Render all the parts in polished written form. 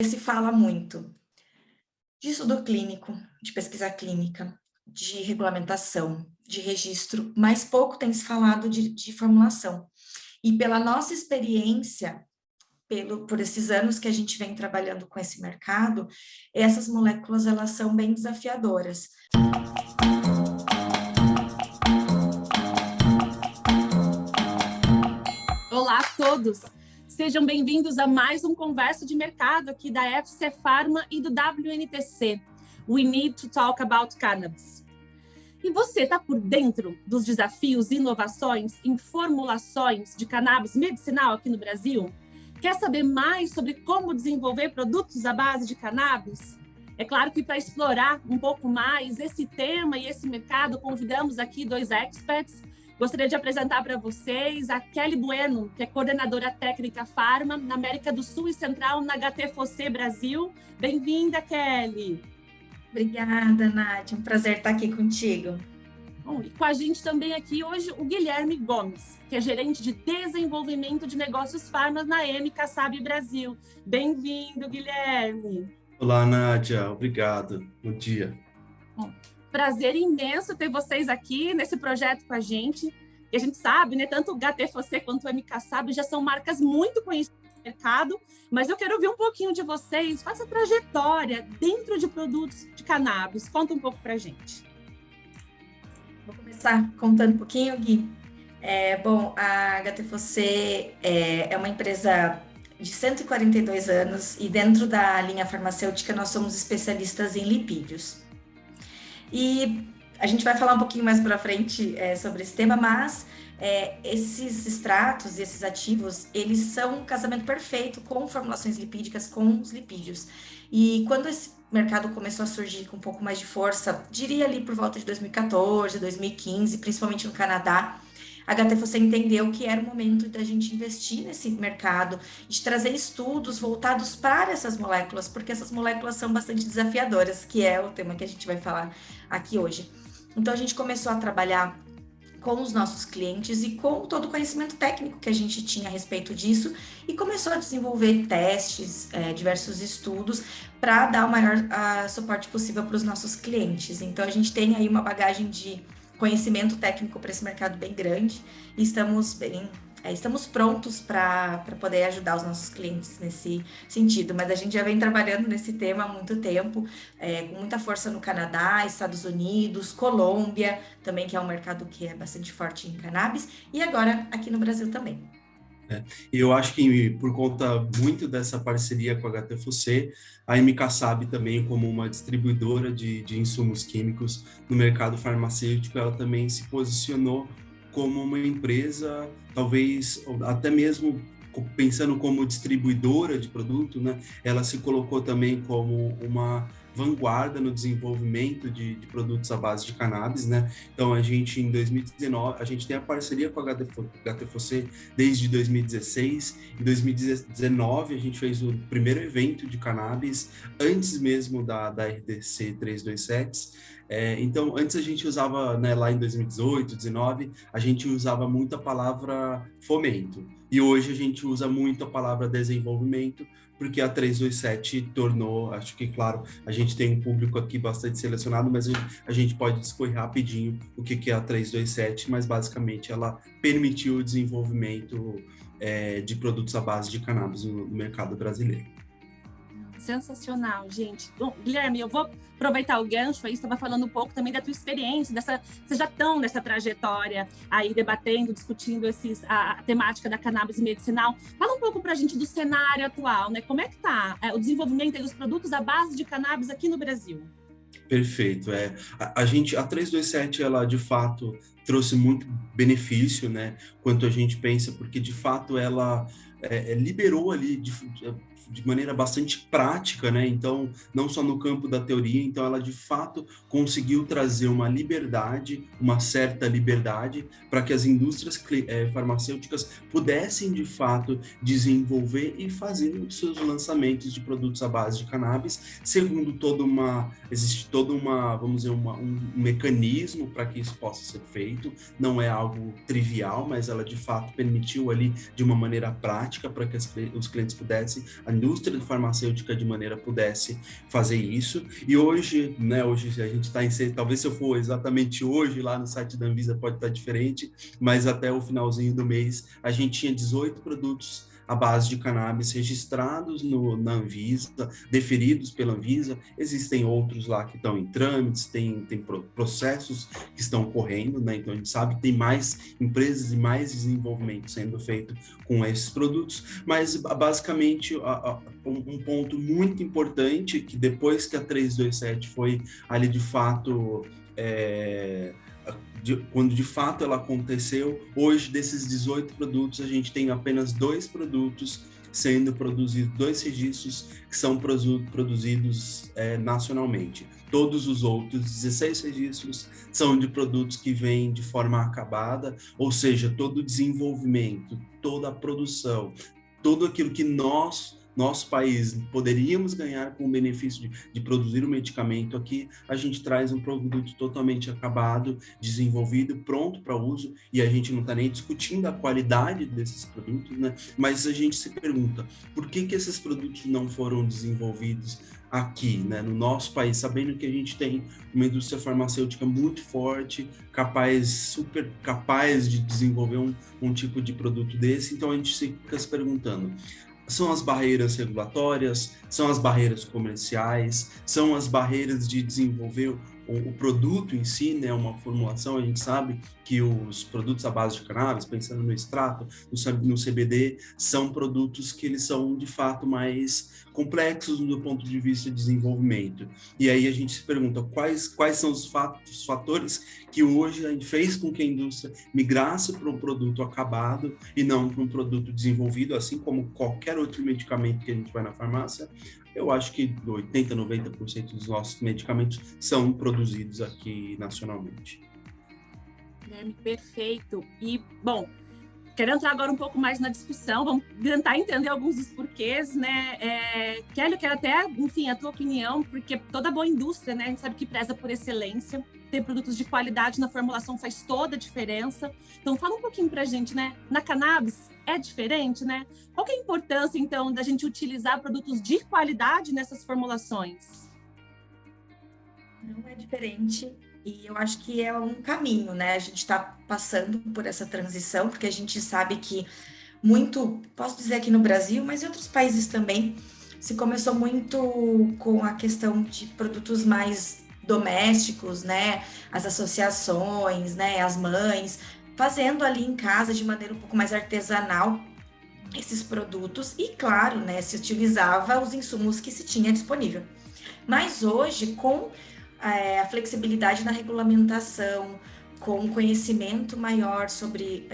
Se fala muito de estudo clínico, de pesquisa clínica, de regulamentação, de registro, mas pouco tem se falado de formulação. E pela nossa experiência, por esses anos que a gente vem trabalhando com esse mercado, essas moléculas, elas são bem desafiadoras. Olá a todos! Sejam bem-vindos a mais um Conversa de Mercado aqui da FC Pharma e do WNTC, We Need to Talk About Cannabis. E você está por dentro dos desafios e inovações em formulações de cannabis medicinal aqui no Brasil? Quer saber mais sobre como desenvolver produtos à base de cannabis? É claro que para explorar um pouco mais esse tema e esse mercado, convidamos aqui dois experts. Gostaria de apresentar para vocês a Kelly Bueno, que é coordenadora técnica Pharma na América do Sul e Central na HT4C Brasil. Bem-vinda, Kelly! Obrigada, Nádia. Um prazer estar aqui contigo. Bom, e com a gente também aqui hoje o Guilherme Gomes, que é gerente de desenvolvimento de negócios Pharma na MKSAB Brasil. Bem-vindo, Guilherme! Olá, Nádia. Obrigado. Bom dia. Bom, prazer imenso ter vocês aqui nesse projeto com a gente. E a gente sabe, né, tanto o HT4C quanto o MKSAB já são marcas muito conhecidas no mercado, mas eu quero ouvir um pouquinho de vocês, qual essa trajetória dentro de produtos de cannabis. Conta um pouco para a gente. Vou começar contando um pouquinho, Gui. Bom, a HT4C é uma empresa de 142 anos e dentro da linha farmacêutica nós somos especialistas em lipídios. E a gente vai falar um pouquinho mais para frente sobre esse tema, mas esses extratos e esses ativos, eles são um casamento perfeito com formulações lipídicas, com os lipídios. E quando esse mercado começou a surgir com um pouco mais de força, diria ali por volta de 2014, 2015, principalmente no Canadá, a HT4C entendeu que era o momento da gente investir nesse mercado, de trazer estudos voltados para essas moléculas, porque essas moléculas são bastante desafiadoras, que é o tema que a gente vai falar aqui hoje. Então, a gente começou a trabalhar com os nossos clientes e com todo o conhecimento técnico que a gente tinha a respeito disso e começou a desenvolver testes, diversos estudos para dar o maior suporte possível para os nossos clientes. Então, a gente tem aí uma bagagem de conhecimento técnico para esse mercado bem grande e estamos prontos para poder ajudar os nossos clientes nesse sentido, mas a gente já vem trabalhando nesse tema há muito tempo, com muita força no Canadá, Estados Unidos, Colômbia, também que é um mercado que é bastante forte em cannabis, e agora aqui no Brasil também. E eu acho que por conta muito dessa parceria com a HT4C, a MKSAB também, como uma distribuidora de insumos químicos no mercado farmacêutico, ela também se posicionou como uma empresa, talvez até mesmo pensando como distribuidora de produto, né? Ela se colocou também como uma vanguarda no desenvolvimento de produtos à base de cannabis, né? Então, a gente, em 2019, a gente tem a parceria com a HT4C desde 2016. Em 2019, a gente fez o primeiro evento de cannabis, antes mesmo da RDC 327. Então, antes a gente usava, né, lá em 2018, 2019, a gente usava muito a palavra fomento. E hoje a gente usa muito a palavra desenvolvimento, porque a 327 tornou, acho que, claro, a gente tem um público aqui bastante selecionado, mas a gente pode discorrer rapidinho o que é a 327, mas basicamente ela permitiu o desenvolvimento de produtos à base de cannabis no mercado brasileiro. Sensacional, gente. Bom, Guilherme, eu vou aproveitar o gancho aí, você estava falando um pouco também da tua experiência, vocês já estão nessa trajetória aí, debatendo, discutindo a temática da cannabis medicinal. Fala um pouco para a gente do cenário atual, né? Como é que está o desenvolvimento dos produtos à base de cannabis aqui no Brasil? Perfeito. A 327, ela de fato trouxe muito benefício, né? Quanto a gente pensa, porque de fato ela liberou ali de maneira bastante prática, né? Então, não só no campo da teoria, então ela de fato conseguiu trazer uma liberdade, uma certa liberdade, para que as indústrias farmacêuticas pudessem de fato desenvolver e fazer os seus lançamentos de produtos à base de cannabis, segundo existe toda uma, vamos dizer, um mecanismo para que isso possa ser feito. Não é algo trivial, mas ela de fato permitiu ali de uma maneira prática para que os clientes pudessem indústria farmacêutica de maneira pudesse fazer isso. E hoje, né, hoje a gente está talvez se eu for exatamente hoje lá no site da Anvisa pode estar diferente, mas até o finalzinho do mês a gente tinha 18 produtos à base de cannabis registrados na Anvisa, deferidos pela Anvisa. Existem outros lá que estão em trâmites, tem processos que estão correndo, né? Então a gente sabe que tem mais empresas e mais desenvolvimento sendo feito com esses produtos, mas basicamente um ponto muito importante que depois que a 327 foi ali de fato quando de fato ela aconteceu, hoje desses 18 produtos a gente tem apenas 2 produtos sendo produzidos, 2 registros que são produzidos nacionalmente. Todos os outros 16 registros são de produtos que vêm de forma acabada, ou seja, todo o desenvolvimento, toda a produção, tudo aquilo que nosso país poderíamos ganhar com o benefício de produzir um medicamento aqui, a gente traz um produto totalmente acabado, desenvolvido, pronto para uso, e a gente não está nem discutindo a qualidade desses produtos, né? Mas a gente se pergunta, por que esses produtos não foram desenvolvidos aqui, né, no nosso país, sabendo que a gente tem uma indústria farmacêutica muito forte, super capaz de desenvolver um tipo de produto desse? Então a gente fica se perguntando, são as barreiras regulatórias, são as barreiras comerciais, são as barreiras de desenvolver o produto em si, né, uma formulação. A gente sabe que os produtos à base de cannabis, pensando no extrato, no CBD, são produtos que eles são, de fato, mais complexos do ponto de vista de desenvolvimento. E aí a gente se pergunta quais são os fatores que hoje a gente fez com que a indústria migrasse para um produto acabado e não para um produto desenvolvido, assim como qualquer outro medicamento que a gente vai na farmácia. Eu acho que 80%, 90% dos nossos medicamentos são produzidos aqui nacionalmente. Perfeito. E, bom, quero entrar agora um pouco mais na discussão, vamos tentar entender alguns dos porquês, né? Kelly, eu quero até, enfim, a tua opinião, porque toda boa indústria, né, a gente sabe que preza por excelência, ter produtos de qualidade na formulação faz toda a diferença. Então, fala um pouquinho pra gente, né? Na cannabis é diferente, né? Qual que é a importância, então, da gente utilizar produtos de qualidade nessas formulações? Não é diferente. E eu acho que é um caminho, né? A gente está passando por essa transição, porque a gente sabe que posso dizer aqui no Brasil, mas em outros países também, se começou muito com a questão de produtos mais domésticos, né? As associações, né? As mães, fazendo ali em casa de maneira um pouco mais artesanal esses produtos. E claro, né? Se utilizava os insumos que se tinha disponível. Mas hoje, com a flexibilidade na regulamentação, com um conhecimento maior sobre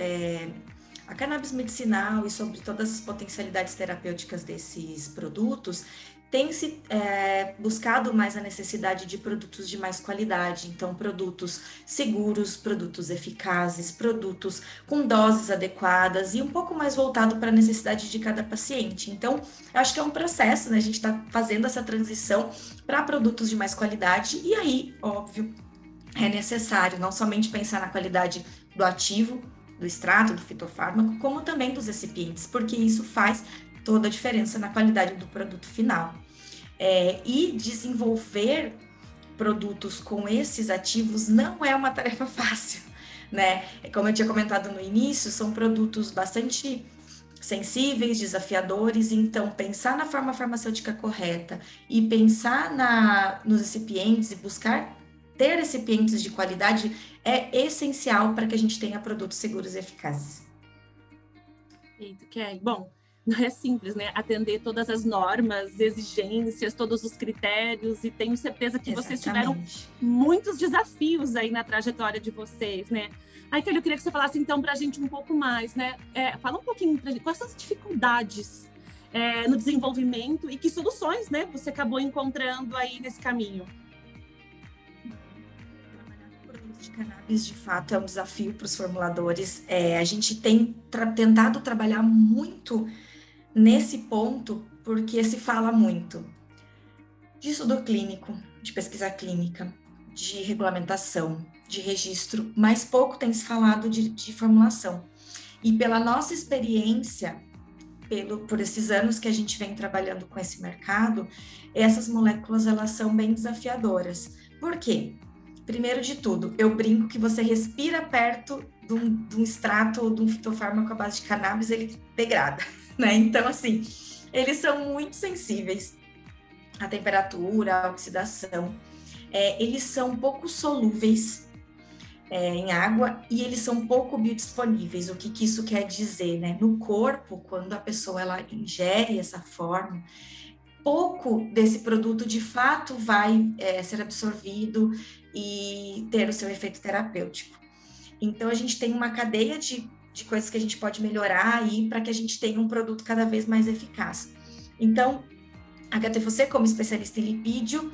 a cannabis medicinal e sobre todas as potencialidades terapêuticas desses produtos, tem-se buscado mais a necessidade de produtos de mais qualidade, então produtos seguros, produtos eficazes, produtos com doses adequadas e um pouco mais voltado para a necessidade de cada paciente. Então, eu acho que é um processo, né? A gente está fazendo essa transição para produtos de mais qualidade e aí, óbvio, é necessário não somente pensar na qualidade do ativo, do extrato, do fitofármaco, como também dos recipientes, porque isso faz toda a diferença na qualidade do produto final. E desenvolver produtos com esses ativos não é uma tarefa fácil, né? Como eu tinha comentado no início, são produtos bastante sensíveis, desafiadores, então pensar na forma farmacêutica correta e pensar nos recipientes e buscar ter recipientes de qualidade é essencial para que a gente tenha produtos seguros e eficazes. Perfeito, Kelly. Bom, não é simples, né? Atender todas as normas, exigências, todos os critérios, e tenho certeza que vocês tiveram muitos desafios aí na trajetória de vocês, né? Aí, Kelly, eu queria que você falasse então para a gente um pouco mais, né? Fala um pouquinho para a gente, quais são as dificuldades no desenvolvimento e que soluções, né, você acabou encontrando aí nesse caminho? De cannabis, de fato, é um desafio para os formuladores. A gente tem tentado trabalhar muito nesse ponto, porque se fala muito de estudo clínico, de pesquisa clínica, de regulamentação, de registro, mas pouco tem se falado de formulação. E pela nossa experiência, por esses anos que a gente vem trabalhando com esse mercado, essas moléculas, elas são bem desafiadoras. Por quê? Primeiro de tudo, eu brinco que você respira perto de um extrato ou de um fitofármaco à base de cannabis, ele degrada, né? Então, assim, eles são muito sensíveis à temperatura, à oxidação. Eles são pouco solúveis em água e eles são pouco biodisponíveis. O que isso quer dizer, né? No corpo, quando a pessoa ela ingere essa forma, pouco desse produto de fato vai ser absorvido e ter o seu efeito terapêutico. Então, a gente tem uma cadeia de coisas que a gente pode melhorar aí para que a gente tenha um produto cada vez mais eficaz. Então, a HTFC, como especialista em lipídio,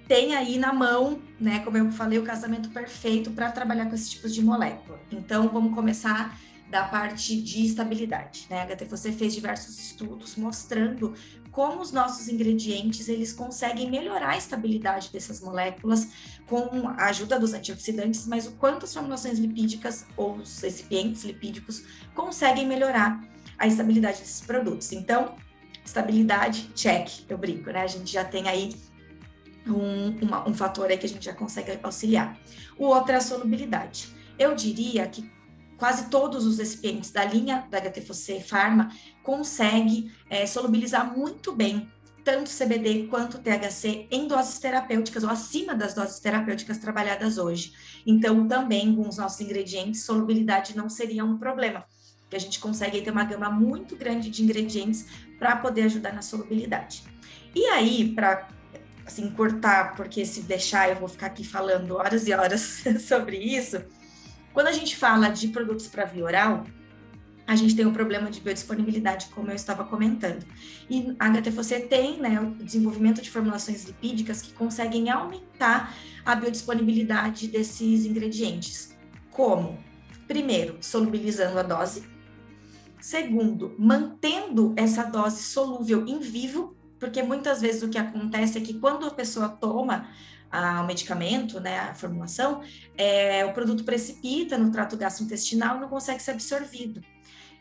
tem aí na mão, né, como eu falei, o casamento perfeito para trabalhar com esses tipos de molécula. Então, vamos começar da parte de estabilidade, né? A HTFC fez diversos estudos mostrando como os nossos ingredientes, eles conseguem melhorar a estabilidade dessas moléculas com a ajuda dos antioxidantes, mas o quanto as formulações lipídicas ou os recipientes lipídicos conseguem melhorar a estabilidade desses produtos. Então, estabilidade, check, eu brinco, né? A gente já tem aí um fator aí que a gente já consegue auxiliar. O outro é a solubilidade. Eu diria que quase todos os recipientes da linha da HTFC Pharma conseguem solubilizar muito bem tanto CBD quanto THC em doses terapêuticas ou acima das doses terapêuticas trabalhadas hoje. Então, também com os nossos ingredientes, solubilidade não seria um problema, porque a gente consegue ter uma gama muito grande de ingredientes para poder ajudar na solubilidade. E aí, para assim, cortar, porque se deixar eu vou ficar aqui falando horas e horas sobre isso. Quando a gente fala de produtos para via oral, a gente tem um problema de biodisponibilidade, como eu estava comentando. E a HTFC tem, né, o desenvolvimento de formulações lipídicas que conseguem aumentar a biodisponibilidade desses ingredientes. Como? Primeiro, solubilizando a dose. Segundo, mantendo essa dose solúvel em vivo, porque muitas vezes o que acontece é que quando a pessoa toma o medicamento, né, a formulação, o produto precipita no trato gastrointestinal e não consegue ser absorvido.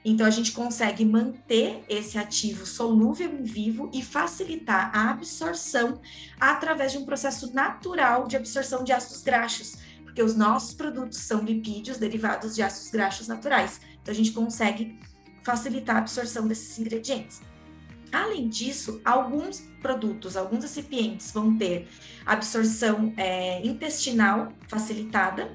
Então, a gente consegue manter esse ativo solúvel em vivo e facilitar a absorção através de um processo natural de absorção de ácidos graxos, porque os nossos produtos são lipídios derivados de ácidos graxos naturais. Então, a gente consegue facilitar a absorção desses ingredientes. Além disso, alguns produtos, alguns recipientes vão ter absorção intestinal facilitada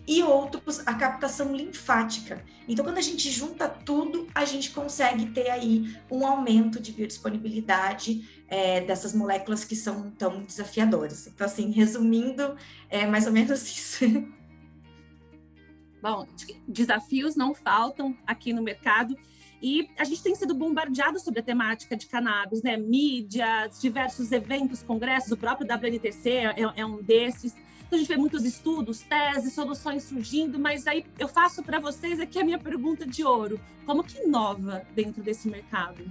e outros a captação linfática. Então, quando a gente junta tudo, a gente consegue ter aí um aumento de biodisponibilidade dessas moléculas que são tão desafiadoras. Então, assim, resumindo, é mais ou menos isso. Bom, desafios não faltam aqui no mercado. E a gente tem sido bombardeado sobre a temática de cannabis, né? Mídias, diversos eventos, congressos, o próprio WNTC é um desses. Então, a gente vê muitos estudos, teses, soluções surgindo, mas aí eu faço para vocês aqui a minha pergunta de ouro. Como que inova dentro desse mercado?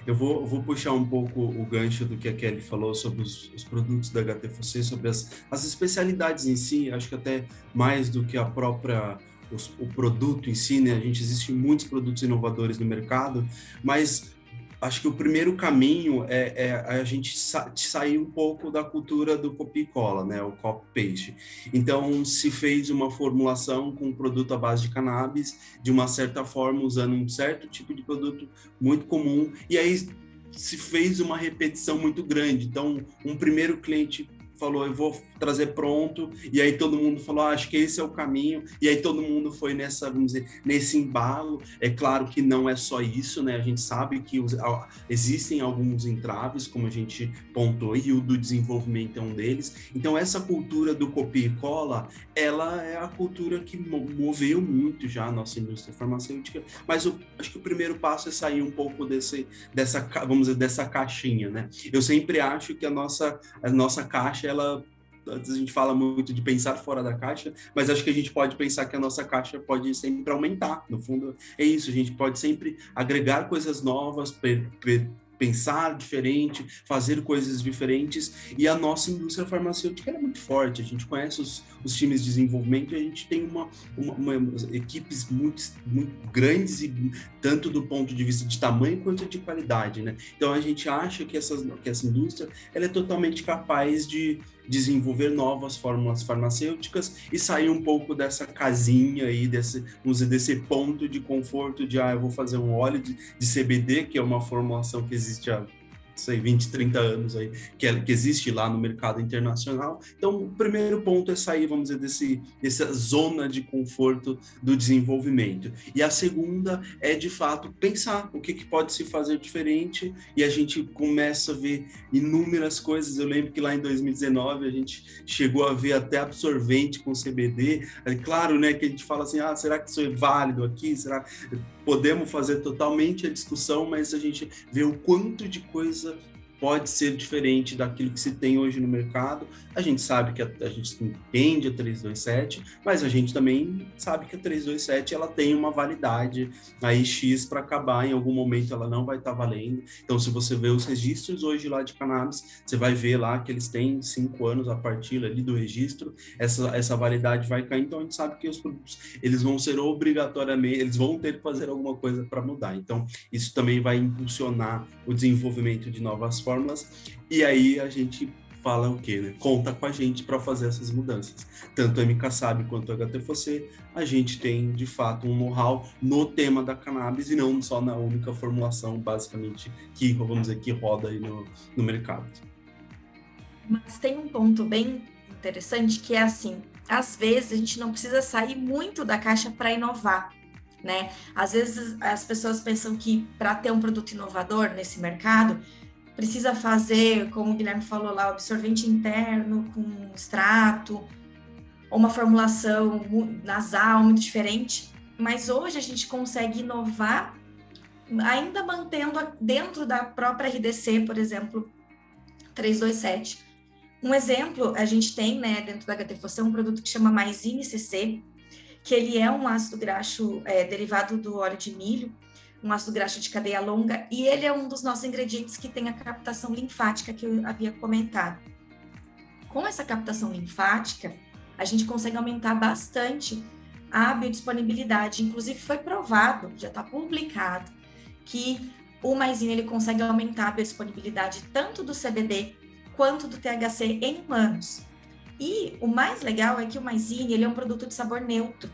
Eu vou puxar um pouco o gancho do que a Kelly falou sobre os produtos da HTFC, sobre as especialidades em si, acho que até mais do que o produto em si, né? Existem muitos produtos inovadores no mercado, mas acho que o primeiro caminho é a gente sair um pouco da cultura do copia e cola, né? O copy-paste. Então, se fez uma formulação com um produto à base de cannabis, de uma certa forma, usando um certo tipo de produto muito comum, e aí se fez uma repetição muito grande. Então, um primeiro cliente falou, eu vou trazer pronto, e aí todo mundo falou, acho que esse é o caminho, e aí todo mundo foi vamos dizer, nesse embalo. É claro que não é só isso, né? A gente sabe que existem alguns entraves, como a gente pontuou, e o do desenvolvimento é um deles. Então, essa cultura do copia e cola, ela é a cultura que moveu muito já a nossa indústria farmacêutica, mas acho que o primeiro passo é sair um pouco dessa caixinha, né? Eu sempre acho que a nossa caixa, a gente fala muito de pensar fora da caixa, mas acho que a gente pode pensar que a nossa caixa pode sempre aumentar. No fundo, é isso, a gente pode sempre agregar coisas novas, pensar diferente, fazer coisas diferentes, e a nossa indústria farmacêutica é muito forte. A gente conhece os times de desenvolvimento e a gente tem equipes muito grandes, e tanto do ponto de vista de tamanho quanto de qualidade, né? Então a gente acha que essa indústria ela é totalmente capaz de desenvolver novas fórmulas farmacêuticas e sair um pouco dessa casinha aí, desse ponto de conforto de, eu vou fazer um óleo de CBD, que é uma formulação que existe há 20, 30 anos aí, que existe lá no mercado internacional. Então, o primeiro ponto é sair, vamos dizer, dessa zona de conforto do desenvolvimento. E a segunda é, de fato, pensar o que pode se fazer diferente, e a gente começa a ver inúmeras coisas. Eu lembro que lá em 2019 a gente chegou a ver até absorvente com CBD. É claro, né, que a gente fala assim, será que isso é válido aqui? Será que podemos fazer totalmente a discussão, mas a gente vê o quanto de coisa pode ser diferente daquilo que se tem hoje no mercado. A gente sabe que a gente entende a 327, mas a gente também sabe que a 327 ela tem uma validade aí X para acabar, em algum momento ela não vai estar valendo. Então, se você vê os registros hoje lá de cannabis, você vai ver lá que eles têm 5 anos a partir ali do registro, essa validade vai cair. Então, a gente sabe que os produtos, eles vão ser obrigatoriamente, eles vão ter que fazer alguma coisa para mudar. Então, isso também vai impulsionar o desenvolvimento de novas fórmulas, e aí a gente fala o quê, né? Conta com a gente para fazer essas mudanças. Tanto a MKSAB quanto a HTFC, a gente tem, de fato, um know-how no tema da cannabis e não só na única formulação, basicamente, que, vamos dizer, que roda aí no mercado. Mas tem um ponto bem interessante que é assim, às vezes a gente não precisa sair muito da caixa para inovar, né? Às vezes as pessoas pensam que para ter um produto inovador nesse mercado, precisa fazer, como o Guilherme falou lá, absorvente interno com extrato, ou uma formulação nasal muito diferente, mas hoje a gente consegue inovar ainda mantendo dentro da própria RDC, por exemplo, 327. Um exemplo, a gente tem, né, dentro da HTFC, um produto que chama Maizine CC, que ele é um ácido graxo derivado do óleo de milho, um ácido graxo de cadeia longa, e ele é um dos nossos ingredientes que tem a captação linfática que eu havia comentado. Com essa captação linfática, a gente consegue aumentar bastante a biodisponibilidade. Inclusive, foi provado, já está publicado, que o Maizine ele consegue aumentar a biodisponibilidade tanto do CBD quanto do THC em humanos. E o mais legal é que o Maizine ele é um produto de sabor neutro.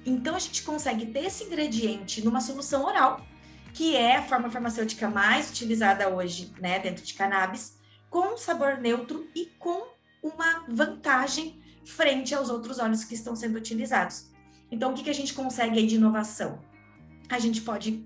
Então, a gente consegue ter esse ingrediente numa solução oral, que é a forma farmacêutica mais utilizada hoje, né, dentro de cannabis, com sabor neutro e com uma vantagem frente aos outros óleos que estão sendo utilizados. Então, o que a gente consegue aí de inovação? A gente pode,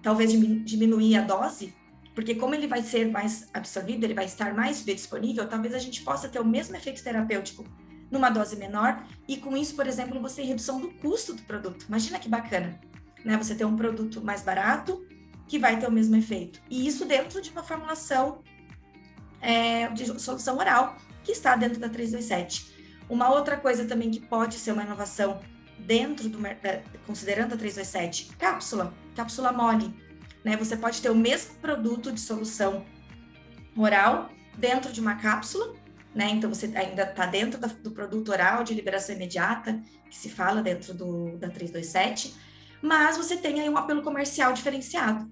talvez, diminuir a dose, porque como ele vai ser mais absorvido, ele vai estar mais biodisponível, talvez a gente possa ter o mesmo efeito terapêutico numa dose menor, e com isso, por exemplo, você tem redução do custo do produto. Imagina que bacana, né? Você ter um produto mais barato que vai ter o mesmo efeito. E isso dentro de uma formulação de solução oral que está dentro da 327. Uma outra coisa também que pode ser uma inovação dentro do mercado, considerando a 327, cápsula mole, né? Você pode ter o mesmo produto de solução oral dentro de uma cápsula, né? Então, você ainda está dentro do produto oral de liberação imediata, que se fala dentro da 327, mas você tem aí um apelo comercial diferenciado.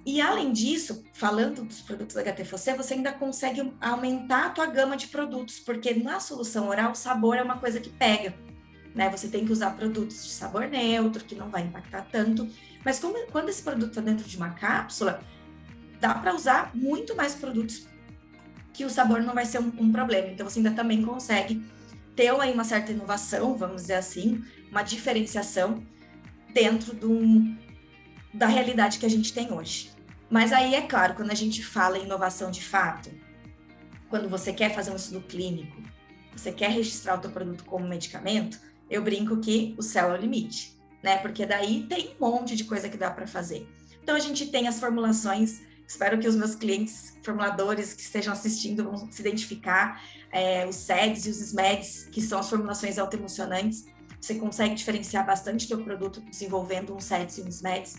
E, além disso, falando dos produtos da HTFC, você ainda consegue aumentar a tua gama de produtos, porque na solução oral, o sabor é uma coisa que pega, né? Você tem que usar produtos de sabor neutro, que não vai impactar tanto, mas quando esse produto está dentro de uma cápsula, dá para usar muito mais produtos que o sabor não vai ser um problema. Então, você ainda também consegue ter aí uma certa inovação, vamos dizer assim, uma diferenciação dentro da realidade que a gente tem hoje. Mas aí, é claro, quando a gente fala em inovação de fato, quando você quer fazer um estudo clínico, você quer registrar o teu produto como medicamento, eu brinco que o céu é o limite, né? Porque daí tem um monte de coisa que dá para fazer. Então, a gente tem as formulações. Espero que os meus clientes, formuladores que estejam assistindo, vão se identificar, os SEDs e os SMEDs, que são as formulações autoemocionantes. Você consegue diferenciar bastante teu produto desenvolvendo um SEDs e um SMEDs.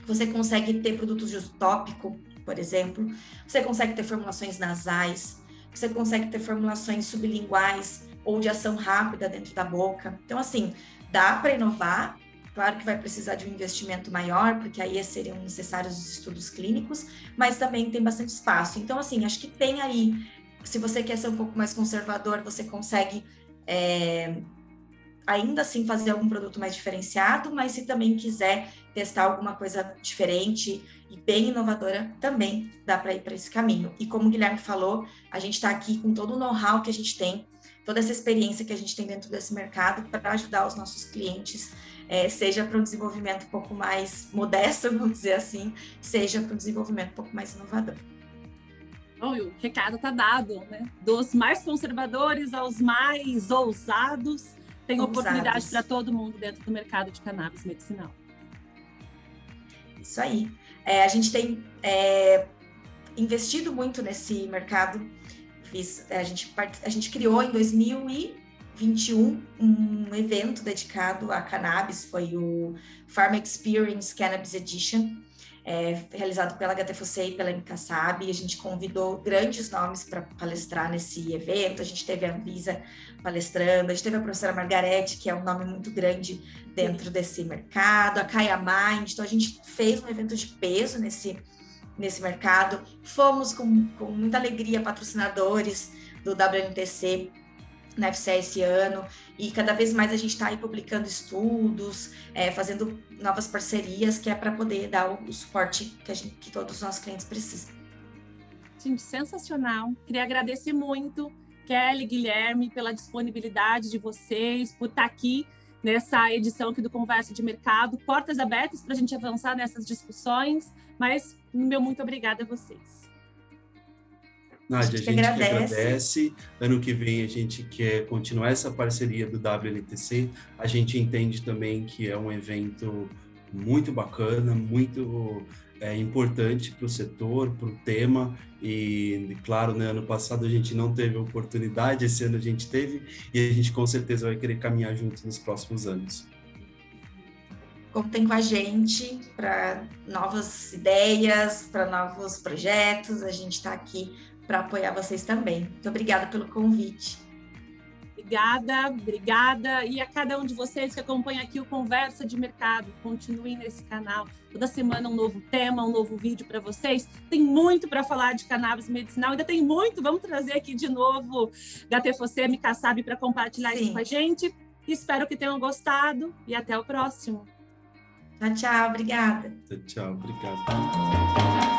Você consegue ter produtos de uso tópico, por exemplo. Você consegue ter formulações nasais. Você consegue ter formulações sublinguais ou de ação rápida dentro da boca. Então, assim, dá para inovar. Claro que vai precisar de um investimento maior, porque aí seriam necessários os estudos clínicos, mas também tem bastante espaço. Então, assim, acho que tem aí, se você quer ser um pouco mais conservador, você consegue ainda assim fazer algum produto mais diferenciado, mas se também quiser testar alguma coisa diferente e bem inovadora, também dá para ir para esse caminho. E como o Guilherme falou, a gente está aqui com todo o know-how que a gente tem, toda essa experiência que a gente tem dentro desse mercado para ajudar os nossos clientes, seja para um desenvolvimento um pouco mais modesto, vamos dizer assim, seja para um desenvolvimento um pouco mais inovador. Bom, o recado está dado, né? Dos mais conservadores aos mais ousados, tem oportunidade para todo mundo dentro do mercado de cannabis medicinal. Isso aí. A gente tem investido muito nesse mercado. A gente criou em 2021 um evento dedicado a cannabis, foi o Pharma Experience Cannabis Edition, realizado pela HTFC e pela MKSAB. A gente convidou grandes nomes para palestrar nesse evento. A gente teve a Anvisa palestrando, a gente teve a professora Margarete, que é um nome muito grande dentro desse mercado, a Kaya Mind. Então, a gente fez um evento de peso nesse mercado. Fomos com muita alegria patrocinadores do WNTC na FCE esse ano, e cada vez mais a gente está aí publicando estudos, fazendo novas parcerias, que é para poder dar o suporte que todos os nossos clientes precisam. Gente, sensacional. Queria agradecer muito, Kelly, Guilherme, pela disponibilidade de vocês, por estar aqui nessa edição aqui do Conversa de Mercado. Portas abertas para a gente avançar nessas discussões, mas meu muito obrigada a vocês. Nádia, a gente que agradece. Ano que vem a gente quer continuar essa parceria do WNTC. A gente entende também que é um evento muito bacana, muito importante para o setor, para o tema. E, claro, né, ano passado a gente não teve oportunidade, esse ano a gente teve, e a gente com certeza vai querer caminhar juntos nos próximos anos. Contem com a gente para novas ideias, para novos projetos. A gente está aqui para apoiar vocês também. Muito obrigada pelo convite. Obrigada. E a cada um de vocês que acompanha aqui o Conversa de Mercado, continuem nesse canal. Toda semana um novo tema, um novo vídeo para vocês. Tem muito para falar de cannabis medicinal, ainda tem muito. Vamos trazer aqui de novo HTFC, MKSAB para compartilhar isso com a gente. Espero que tenham gostado e até o próximo. Tchau, obrigada. Tchau, obrigado.